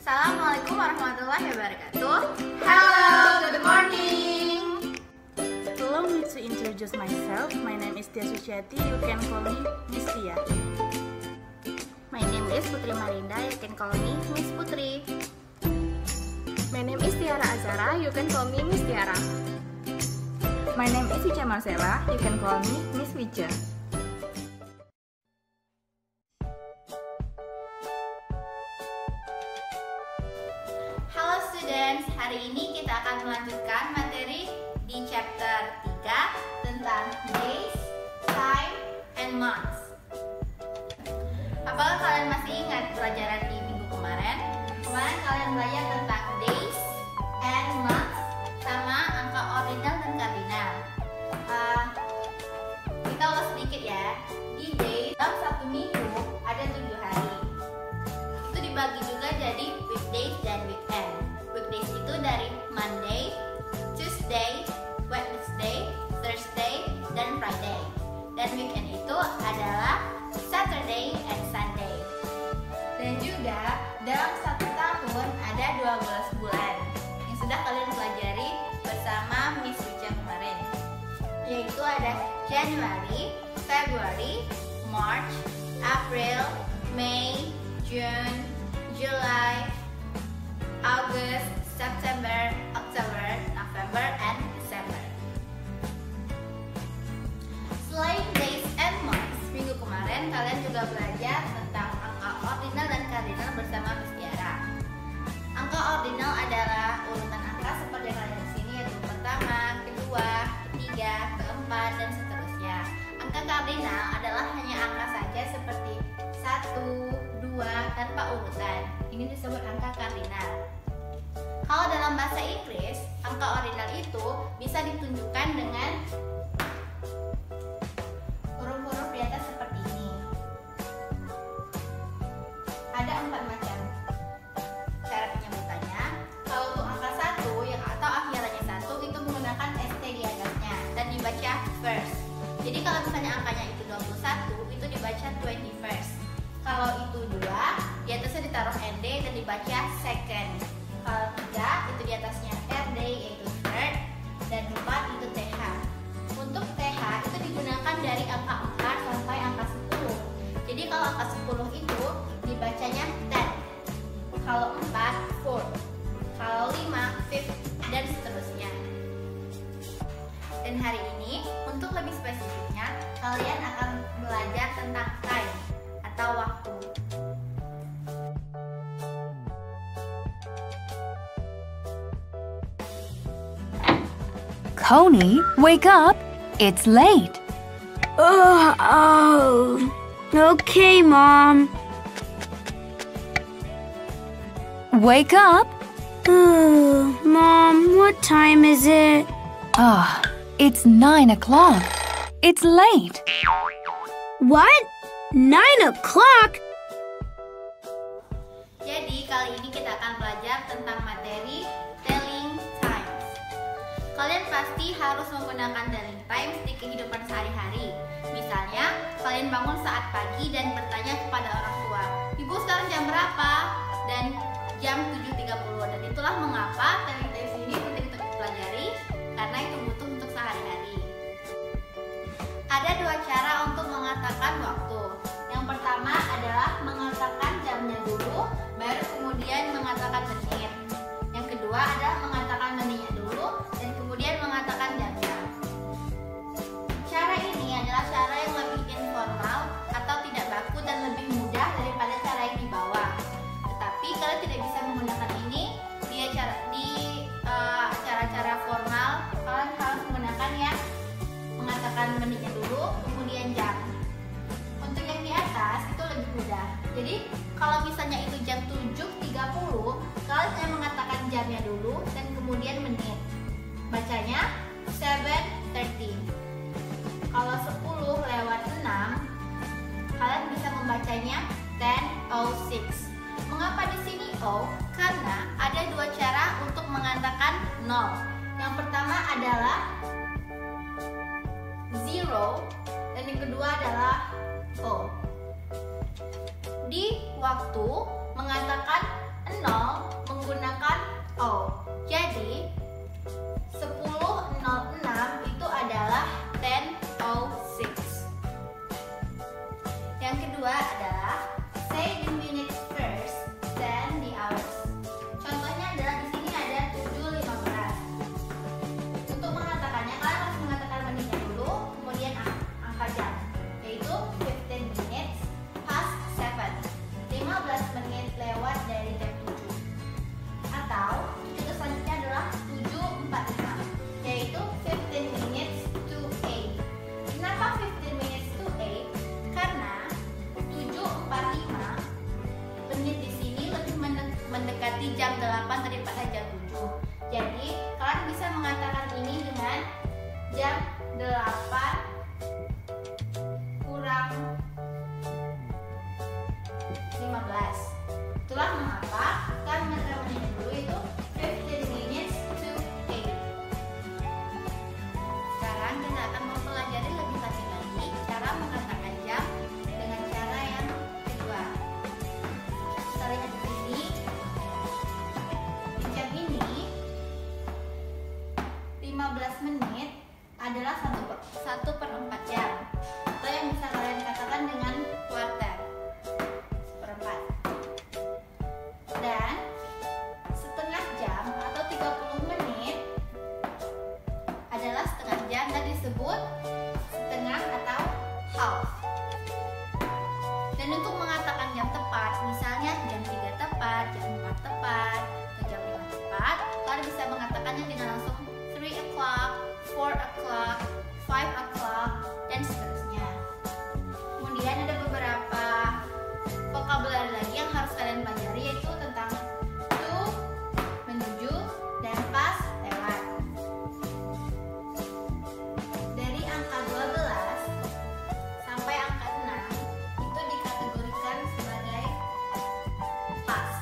Assalamualaikum warahmatullahi wabarakatuh. Hello, good morning. Allow me to introduce myself. My name is Tia Suciati. You can call me Miss Tia. My name is Putri Marinda. You can call me Miss Putri. My name is Tiara Azara. You can call me Miss Tiara. My name is Wica Marcella. You can call me Miss Wica. Halo students, hari ini kita akan melanjutkan materi di chapter 3 tentang days, time, and months. Apakah kalian masih ingat pelajaran di minggu kemarin? Kemarin kalian belajar tentang days and months sama angka ordinal dan kardinal. Kita ulas sedikit ya. Di days, dalam satu minggu ada 7 hari. Itu dibagi juga jadi weekdays dan weekend. Weekdays itu dari Monday, Tuesday, Wednesday, Thursday, dan Friday. Dan weekend itu adalah Saturday and Sunday. Dan juga dalam satu tahun ada 12 bulan yang sudah kalian pelajari bersama Miss Wica kemarin. Yaitu ada January, February, March, April, May, June, July, August, September, October, November, and December. Selain days and months, minggu kemarin kalian juga belajar tentang angka ordinal dan kardinal bersama Miss Tiara. Angka ordinal adalah urutan angka seperti yang ada di sini, yaitu pertama, kedua, ketiga, keempat, dan seterusnya. Angka kardinal adalah hanya angka saja seperti 1, 2 tanpa urutan. Ini disebut angka kardinal. Kalau dalam bahasa Inggris, angka ordinal itu bisa ditunjukkan dengan huruf-huruf di atas seperti ini. Ada 4 macam cara penyebutannya. Kalau untuk angka 1 yang atau akhirannya 1 itu menggunakan ST di atasnya dan dibaca first. Jadi kalau misalnya angkanya itu 21, itu dibaca 21st. Kalau itu 2, di atasnya ditaruh ND dan dibaca second. Kalau 3, itu di atasnya RD yaitu third. Dan 4 itu TH. Untuk TH itu digunakan dari angka 4 sampai angka 10. Jadi kalau angka 10 itu dibacanya 10. Kalau 4, 4. Kalau 5, 5, dan seterusnya. Dan hari ini untuk lebih spesifiknya, kalian akan belajar tentang time atau waktu. Coney, wake up! It's late. Oh, okay, Mom. Wake up! Mom, what time is it? Ah, it's 9 o'clock. It's late. What? 9 o'clock? Jadi kali ini kita akan belajar tentang materi telling times. Kalian pasti harus menggunakan telling times di kehidupan sehari-hari. Misalnya, kalian bangun saat pagi dan bertanya kepada orang tua, "Ibu, sekarang jam berapa?" Dan jam 7.30. Dan itulah mengapa telling times ini penting untuk dipelajari, karena itu butuh untuk sehari-hari. Ada 2 cara untuk mengatakan waktu. Yang pertama adalah mengatakan jamnya dulu, baru kemudian mengatakan menit. Yang kedua adalah mengatakan menitnya dulu, dan kemudian mengatakan jamnya. Cara ini adalah cara yang lebih informal atau tidak baku dan lebih mudah daripada cara yang di bawah. Tetapi kalian tidak bisa menggunakan ini di acara-acara formal. Kalian harus menggunakan yang mengatakan menitnya dulu, kemudian jam. Untuk yang di atas itu lebih mudah. Jadi kalau misalnya itu jam 7.30, kalian hanya mengatakan jamnya dulu dan kemudian menit. Bacanya 7:30. Kalau 10:06, kalian bisa membacanya 10:06. Mengapa di sini O? Karena ada 2 cara untuk mengatakan 0. Yang pertama adalah 0 dan yang kedua adalah O. Di waktu mengatakan 0 menggunakan O. Jadi 10.06 itu adalah 10:06. Yang kedua adalah say the minutes first, then the hours. Contohnya adalah di sini ada 7.15. Untuk mengatakannya, kalian harus mengatakan menitnya dulu, kemudian angka jam, yaitu 15 minutes past 7. 15 menit lewat dari jam 7. Atau itu selanjutnya adalah 7.45, yaitu 15 minutes to 8. Kenapa 15 minutes to 8? Karena 7.45 menit di sini lebih mendekati jam 8 daripada jam 7. Jadi kalian bisa mengatakan ini dengan jam 8 kurang 15. Itulah mengapa kalian mengatakan menitnya dulu itu 15 minutes to 8. Sekarang kita akan mempelajari lebih lanjut lagi cara mengatakan jam dengan cara yang kedua. Kita lihat di sini. Di jam ini 15 menit adalah 1/4 jam, atau yang bisa kalian katakan dengan quarter, 1/4. Dan setengah jam atau 30 menit adalah setengah jam dan disebut setengah atau half. Dan untuk mengatakan jam tepat, misalnya jam 3 tepat, jam 4 tepat, atau jam 5 tepat, kalian bisa mengatakannya dengan langsung 3 o'clock, 4 o'clock, 5 o'clock, dan seterusnya. Kemudian ada beberapa vocabulary lagi yang harus kalian pelajari, yaitu tentang to, menuju, dan pas, lewat. Dari angka 12 sampai angka 6 itu dikategorikan sebagai pas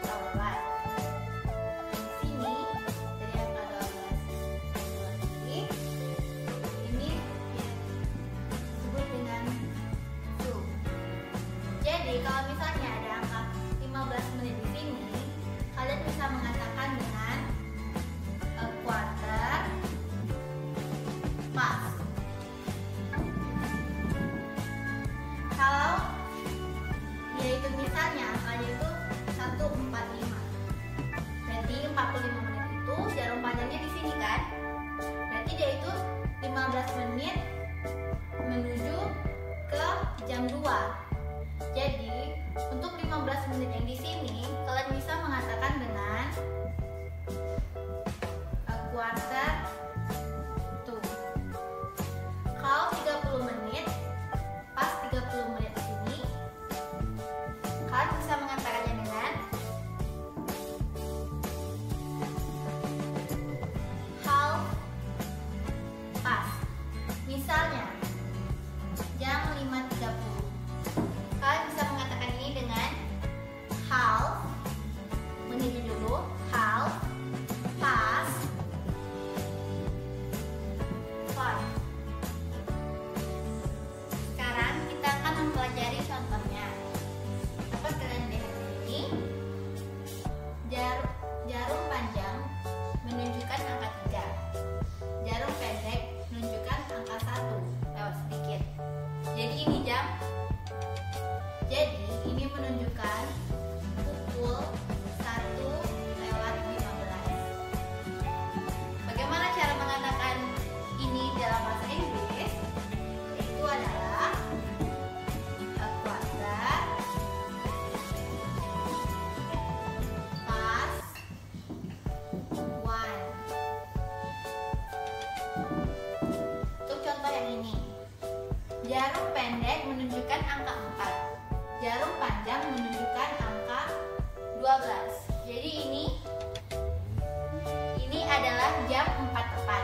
atau lewat. Di sini dari angka 12 ini disebut dengan to. Jadi kalau misalnya ada angka 15 menit di sini, kalian bisa mengatakan dengan a quarter past. Kalau yaitu misalnya angkanya itu 1:45, berarti 45 menit itu jarum panjangnya di sini kan? Berarti dia itu 15 menit menuju ke jam 2. Jadi untuk 15 menit yang di sini kalian bisa mengatakan dengan a quarter to. Kalau 30 menit, pas 30 menit di sini, kalian bisa mengatakannya dengan half past. Misalnya jam 5.30, kalian bisa mengatakan ini dengan half, menit dulu, half past 5. Sekarang kita akan mempelajari contohnya. Dapat kalian lihat di sini, jarum panjang menunjukkan angka 3, jarum pendek menunjukkan angka 1 lewat sedikit. Jadi ini jam. Jadi ini menunjukkan pukul 1:15. Bagaimana cara mengatakan ini dalam bahasa Inggris? Itu adalah a quarter past 1. Untuk contoh yang ini, jarum pendek menunjukkan angka 4, jarum panjang menunjukkan angka 12. Jadi ini adalah jam 4 tepat.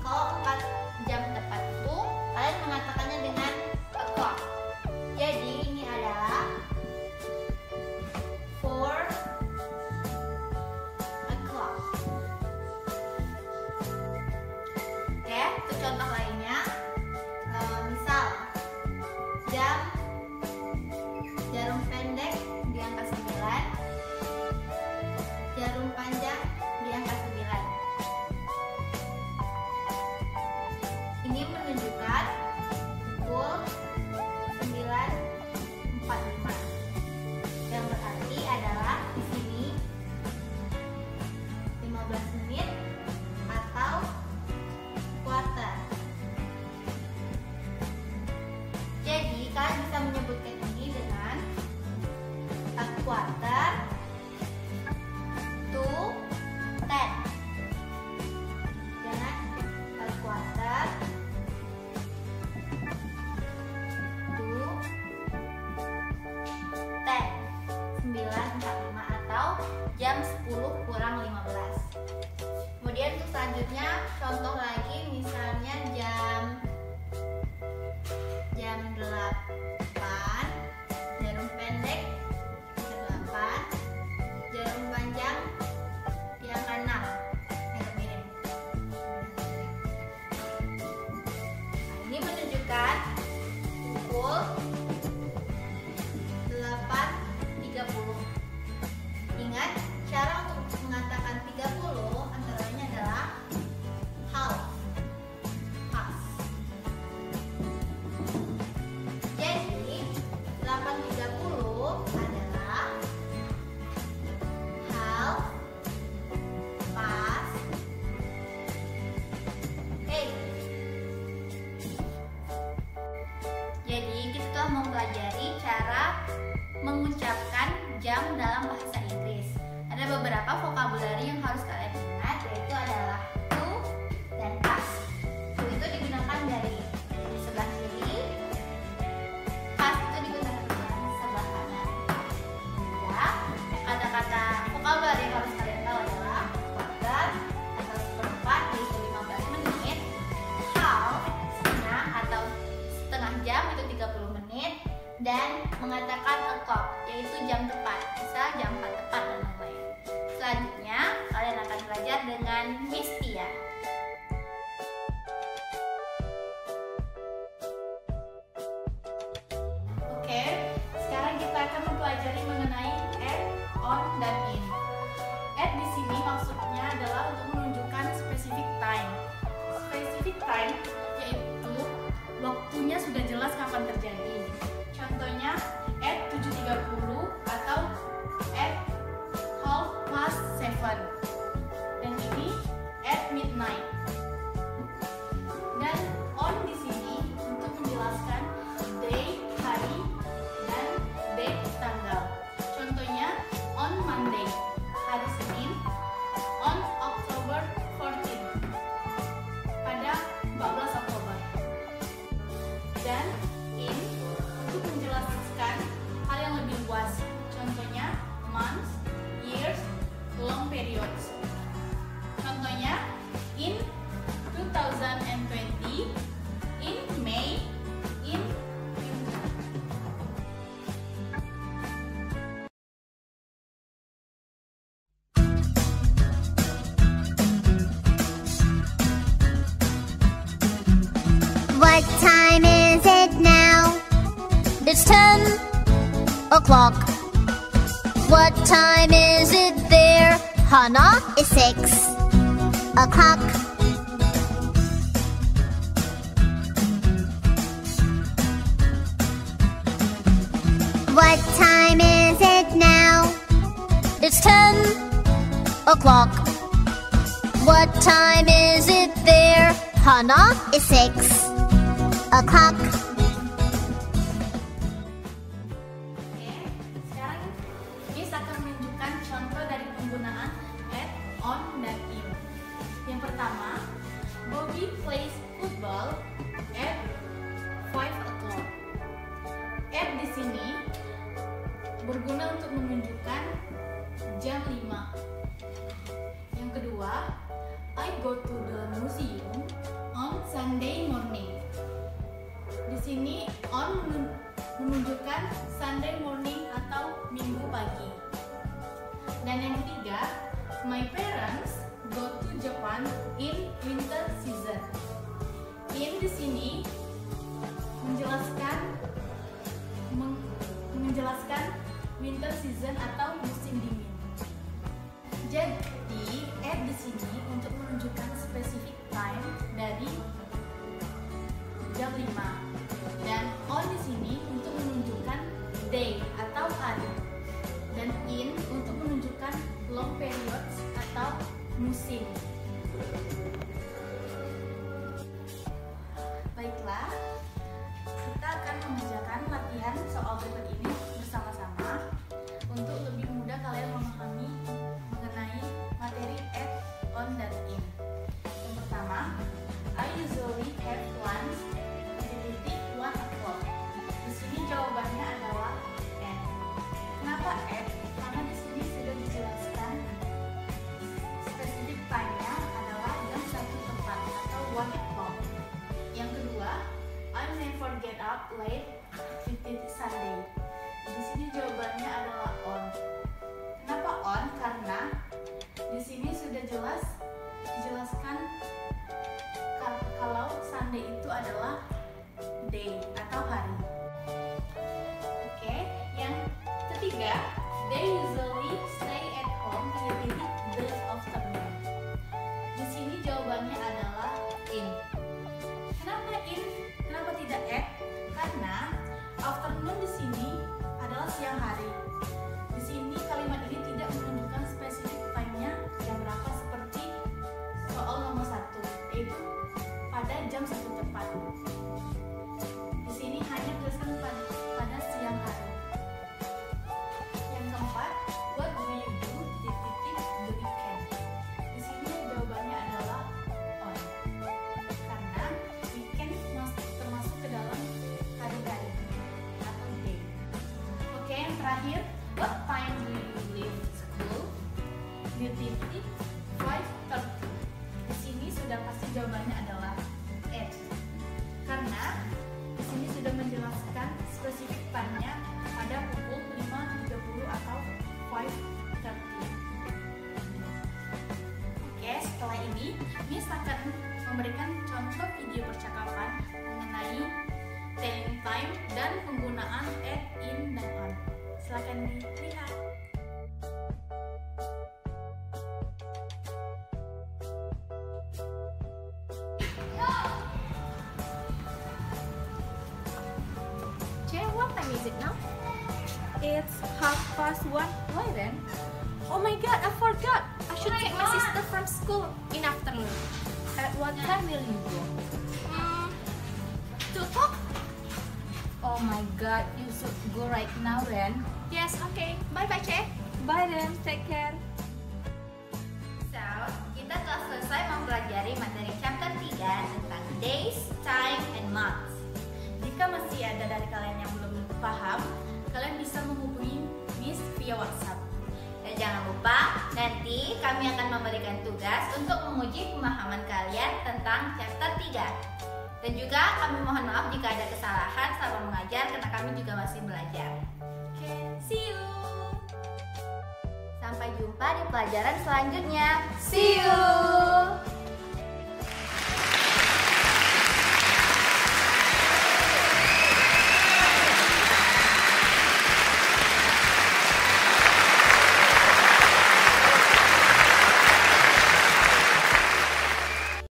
Kalau 4 jam tepat itu kalian mengatakannya dengan o'clock. Jadi ini adalah 4 o'clock. Oke, untuk contoh lainnya quarter to 10. Jangan per quarter to 10. 9.45 atau jam 10 kurang 15. Kemudian untuk selanjutnya contoh lagi, misalnya jam 8, jarum pendek jam 8, jarum panjang di angka 6 yang miring. Nah, ini menunjukkan pukul 8.30. Ingat, cara untuk mengatakan 30 antara lainnya adalah half. Jadi 8.30 adalah half past 8. Jadi kita telah mempelajari cara mengucapkan jam dalam bahasa Inggris. Ada beberapa vokabulari yang harus kalian ingat, yaitu adalah to dan past. To itu digunakan dari sebelah kiri, past itu digunakan dari sebelah kanan. Ya, kata-kata vokabulari yang harus kalian tahu adalah quarter atau seperempat yaitu 15 menit, half setengah atau setengah jam itu 30 menit, dan mengatakan o'clock yaitu jam tepat, bisa jam 4 tepat dan lain-lain. Selanjutnya kalian akan belajar dengan Miss Tia. Oke, sekarang kita akan mempelajari mengenai at, on, dan in. At di sini maksudnya adalah untuk menunjukkan specific time. Specific time yaitu waktunya sudah jelas kapan terjadi. Contohnya at 7.30 atau at 7:30. Dan ini at midnight. Dan on di sini untuk menjelaskan day, hari, dan date, tanggal. Contohnya on Monday, hari Senin, on October 14, pada 14 Oktober. Dan in untuk menjelaskan hal yang lebih luas. Contohnya months, years, long periods. Contohnya in 2020, in May, in June. What time is it now? It's 10 o'clock. What time is it there? Hannah, it's 6 o'clock. What time is it now? It's 10 o'clock. What time is it there? Hannah, it's 6 o'clock. Oke, sekarang Miss akan menunjukkan contoh dari penggunaan at, on, dan in. Yang pertama, Bobby plays football at 5 o'clock. At di sini berguna untuk menunjukkan jam 5. Yang kedua, I go to the museum on Sunday morning. Di sini on menunjukkan Sunday morning atau minggu pagi. Dan yang ketiga, my parents go to Japan in winter season. In di sini menjelaskan winter season atau musim dingin. Jadi at di sini untuk menunjukkan specific time dari jam 5. Dan on di sini untuk menunjukkan day atau hari. Dan in untuk menunjukkan long periods atau musim. Baiklah, kita akan mengerjakan latihan soal berikut ini bersama-sama. Untuk get up late with Sunday? Di sini jawabannya adalah on. Kenapa on? Karena di sini sudah jelas dijelaskan kalau Sunday itu adalah day atau hari. Oke, yang ketiga, they usually stay at home the afternoon. Di sini jawabannya adalah in. Kenapa in? Kenapa tidak at? Karena afternoon di sini adalah siang hari. Di sini kalimat ini tidak menunjukkan spesifik time-nya jam berapa seperti soal nomor 1, yaitu pada jam 1 tepat. Di sini hanya tuliskan pada siang hari. Yang keempat, what do you do the weekend? Di sini jawabannya adalah on. Karena weekend termasuk ke dalam hari-hari atau day. Oke, yang terakhir, what time do you leave school? The 5:30. Di sini sudah pasti jawabannya adalah at. Karena di sini sudah menjelaskan spesifik time-nya pada pukul 5.30 atau 5:30. Oke, setelah ini Miss akan memberikan contoh video percakapan mengenai telling time dan penggunaan at, in, dan on. Silakan dilihat. What time is it now? It's 1:30. Why then? Oh my god, I forgot. I should take my sister from school in afternoon. At what time will you go? 2 o'clock? Oh my god, you should go right now then. Yes, okay. Bye-bye, Che. Bye then, take care. So, kita telah selesai mempelajari materi chapter 3 tentang days, time, and months. Jika masih ada dari kalian yang belum paham, kalian bisa menghubungi Miss via WhatsApp. Dan jangan lupa, nanti kami akan memberikan tugas untuk menguji pemahaman kalian tentang chapter 3. Dan juga kami mohon maaf jika ada kesalahan selama mengajar karena kami juga masih belajar. Okay, see you. Sampai jumpa di pelajaran selanjutnya. See you!